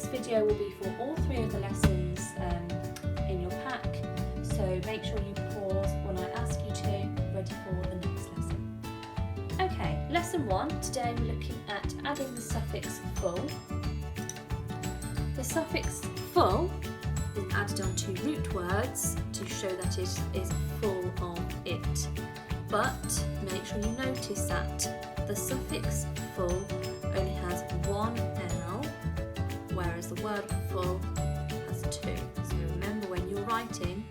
video will be for all 3 of the lessons in your pack, so make sure you pause when I ask you to, ready for the next lesson. Okay, lesson 1, today we're looking at adding the suffix full. The suffix full is added onto root words to show that it is full of it, but make sure you notice that the suffix full only has one L, whereas the word full has 2. So remember, when you're writing,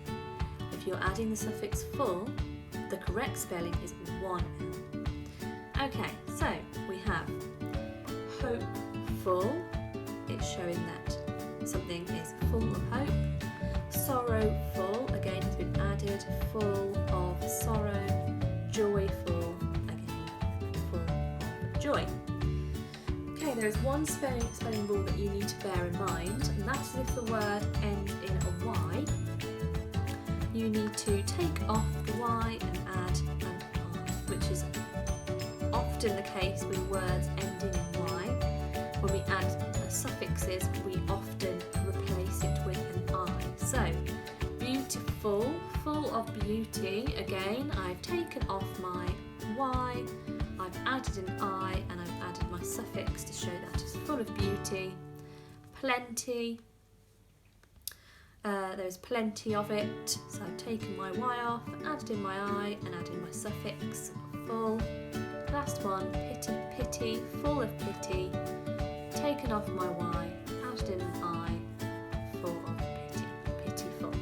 if you're adding the suffix full, the correct spelling is 1 L. Okay, so we have hopeful, it's showing that something is full of hope. Sorrowful, again, has been added, full of sorrow. Joyful, again, full of joy. Okay, there is one spelling rule that you need to bear in mind, and that's if the word ends in a Y, you need to take off the Y and add an I, which is often the case with words ending in Y. When we add suffixes, we often replace it with an I. So, beautiful, full of beauty, again, I've taken off my Y, I've added an I, and I've added my suffix to show that it's full of beauty. Plenty, there's plenty of it, so I've taken my Y off, added in my I, and added my suffix, full. Last one, pity, full of pity, taken off my Y, added in an I, full of pity, pitiful.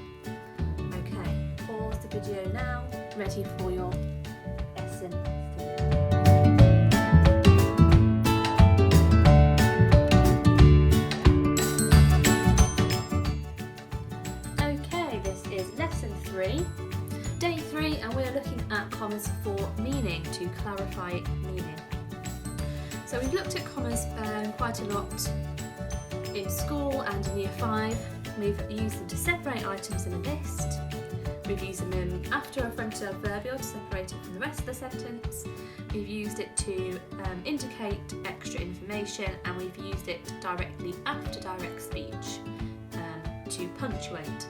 Okay, pause the video now, ready for your lesson 3. Okay, this is lesson 3, day 3, and we're looking at commas for meaning, to clarify meaning. So we've looked at commas quite a lot in school and in year 5. We've used them to separate items in a list. We've used them after a frontal adverbial to separate it from the rest of the sentence. We've used it to indicate extra information, and we've used it directly after direct speech to punctuate.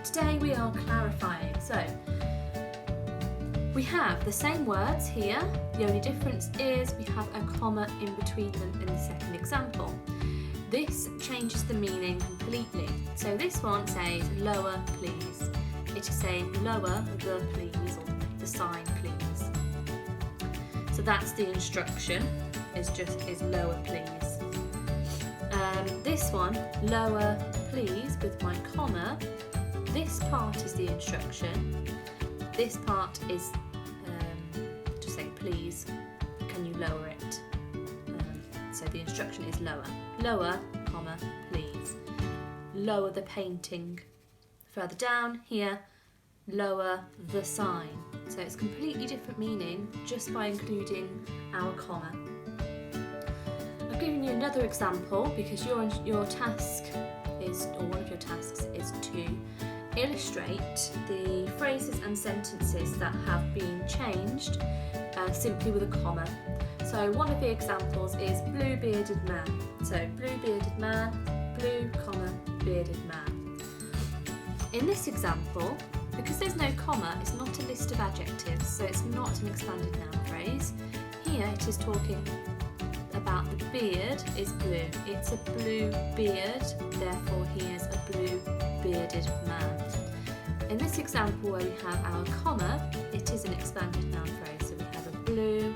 Today we are clarifying. So we have the same words here, the only difference is we have a comma in between them in the second example. This changes the meaning completely. So this one says lower please. It is saying lower the please, or the sign please. So that's the instruction, is lower please. This one, lower please, with my comma, this part is the instruction. This part is to say please, can you lower it? So the instruction is lower. Lower, comma, please. Lower the painting. Further down here, lower the sign. So it's completely different meaning just by including our comma. I've given you another example because your task is, or one of your tasks is to illustrate the phrases and sentences that have been changed simply with a comma. So one of the examples is blue bearded man. So blue bearded man, blue comma bearded man. In this example, because there's no comma, it's not a list of adjectives, so it's not an expanded noun phrase. Here it is talking about the beard is blue. It's a blue beard, therefore he is a blue bearded man. In this example where we have our comma, it is an expanded noun phrase, so we have a blue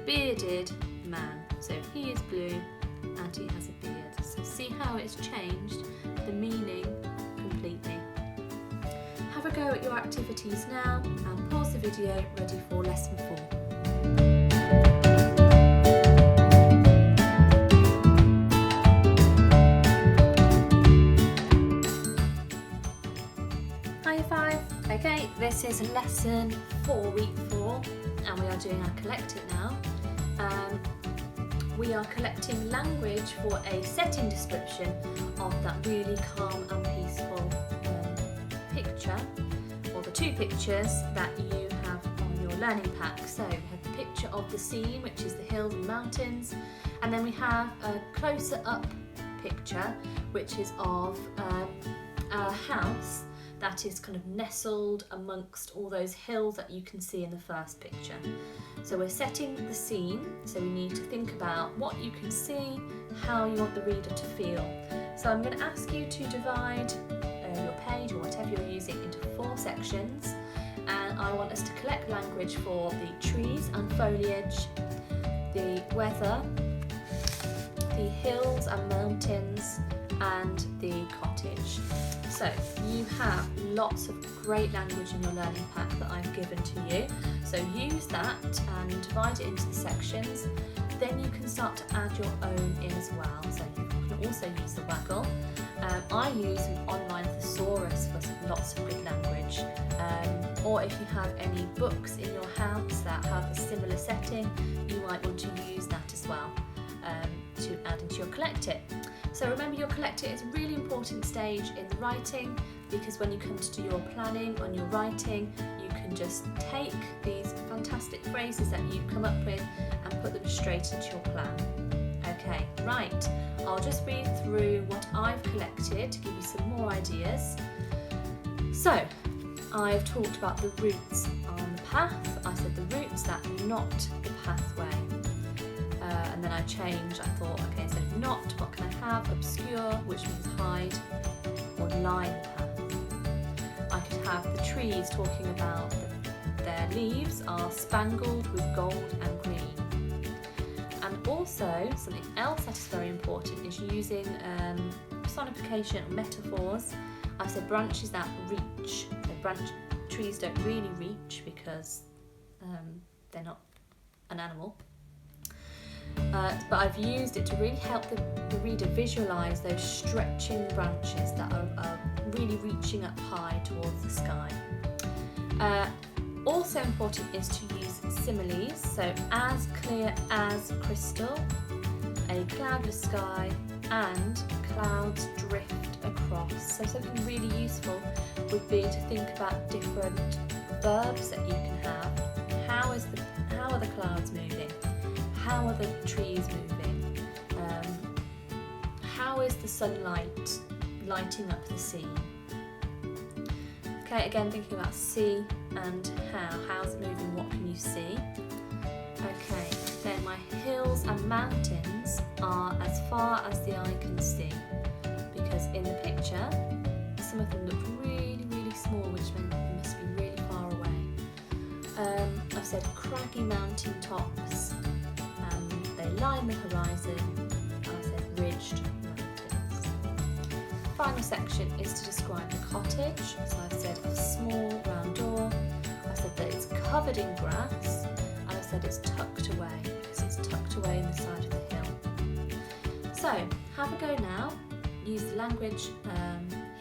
bearded man. So he is blue and he has a beard. So see how it's changed the meaning completely. Have a go at your activities now and pause the video, ready for lesson 4. Okay, this is lesson 4, week 4, and we are doing our collect it now. We are collecting language for a setting description of that really calm and peaceful picture, or the 2 pictures that you have on your learning pack. So we have picture of the scene, which is the hills and mountains, and then we have a closer up picture, which is of a house that is kind of nestled amongst all those hills that you can see in the first picture. So we're setting the scene, so we need to think about what you can see, how you want the reader to feel. So I'm going to ask you to divide your page or whatever you're using into 4 sections, and I want us to collect language for the trees and foliage, the weather, the hills and mountains, and the cottage. So you have lots of great language in your learning pack that I've given to you. So use that and divide it into the sections. Then you can start to add your own in as well. So you can also use the waggle. I use an online thesaurus for lots of good language. Or if you have any books in your house that have a similar setting, you might want to use that as well to add into your collect it. So remember, your collect it is a really important stage in the writing, because when you come to do your planning on your writing, you can just take these fantastic phrases that you've come up with and put them straight into your plan. Okay, right, I'll just read through what I've collected to give you some more ideas. So, I've talked about the routes on the path. I said the routes that not the pathway. And then I changed, I thought, okay, so not, what can I have? Obscure, which means hide, or line the path. I could have the trees talking about their leaves are spangled with gold and green. And also, something else that is very important is using personification metaphors. I said branches that reach. So trees don't really reach because they're not an animal. But I've used it to really help the reader visualise those stretching branches that are really reaching up high towards the sky. Also important is to use similes, so as clear as crystal, a cloudless sky, and clouds drift across. So something really useful would be to think about different verbs that you can have. How are the clouds moving? How are the trees moving? How is the sunlight lighting up the scene? Okay, again thinking about see and how. How's it moving? What can you see? Okay, then my hills and mountains are as far as the eye can see, because in the picture some of them look really, really small, which means they must be really far away. I've said craggy mountain tops. They line the horizon, and I said ridged mountains. Final section is to describe the cottage. So I've said a small round door. I said that it's covered in grass, and I said it's tucked away because it's tucked away in the side of the hill. So have a go now. Use the language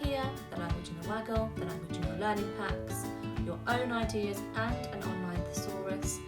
here, the language in the waggle, the language in your learning packs, your own ideas, and an online thesaurus.